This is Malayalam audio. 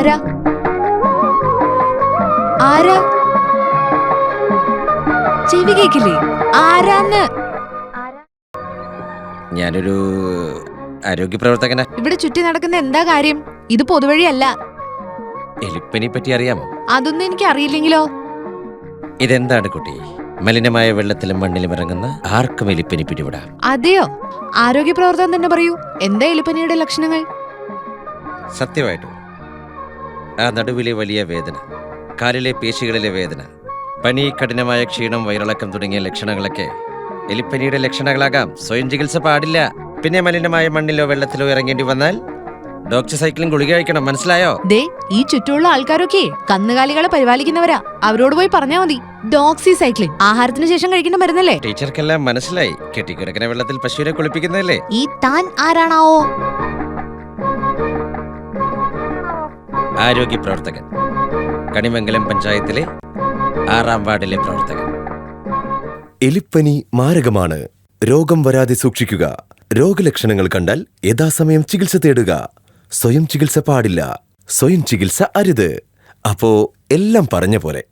ആരാ ആരാ ചെവി കേക്കില്ലേ? ആരാന്ന്? ഞാനൊരു ആരോഗ്യ പ്രവർത്തകനാ. ഇവിടെ ചുറ്റി നടക്കുന്ന എന്താ കാര്യം? ഇത് പൊതുവഴിയല്ല. എലിപ്പനി പറ്റി അറിയാമോ? അതൊന്നും എനിക്ക് അറിയില്ലെങ്കിലോ? ഇതെന്താണ് കുട്ടി? മലിനമായ വെള്ളത്തിലും മണ്ണിലും ഇറങ്ങുന്ന ആർക്കും എലിപ്പനി പിടിവിടാം. അതെയോ? ആരോഗ്യ പ്രവർത്തകൻ തന്നെ പറയൂ, എന്താ എലിപ്പനിയുടെ ലക്ഷണങ്ങൾ? സത്യമായിട്ടും ആ നടുവിലെ വലിയ വേദന, കാലിലെ പേശികളിലെ വേദന, പനി, കഠിനമായ ക്ഷീണം, വയറിളക്കം തുടങ്ങിയ ലക്ഷണങ്ങളൊക്കെ എലിപ്പനിയുടെ ലക്ഷണങ്ങളാകാം. സ്വയം ചികിത്സ പാടില്ല. പിന്നെ മലിനമായ മണ്ണിലോ വെള്ളത്തിലോ ഇറങ്ങേണ്ടി വന്നാൽ ഡോക്ടർ സൈക്കിളും ഗുളിക കഴിക്കണം. മനസ്സിലായോ? ദേ, ഈ ചുറ്റുമുള്ള ആൾക്കാരൊക്കെ കന്നുകാലികളെ പരിപാലിക്കുന്നവരാ. അവരോട് പോയി പറഞ്ഞാ മതി. ഡോക്സി സൈക്ലിംഗ് ആഹാരത്തിന് ശേഷം കഴിക്കേണ്ട മരുന്നല്ലേ? ടീച്ചർക്കെല്ലാം മനസ്സിലായി. കെട്ടിക്കിടക്കുന്ന വെള്ളത്തിൽ പശുവിനെ കുളിപ്പിക്കുന്നതല്ലേ? ഈ താൻ ആരാണാവോ? ആരോഗ്യ പ്രവർത്തകൻ, കണിമംഗലം പഞ്ചായത്തിലെ 6ാം വാർഡിലെ പ്രവർത്തകൻ. എലിപ്പനി മാരകമാണ്. രോഗം വരാതെ സൂക്ഷിക്കുക. രോഗലക്ഷണങ്ങൾ കണ്ടാൽ യഥാസമയം ചികിത്സ തേടുക. സ്വയം ചികിത്സ പാടില്ല. സ്വയം ചികിത്സ അരുത്. അപ്പോ എല്ലാം പറഞ്ഞ പോലെ.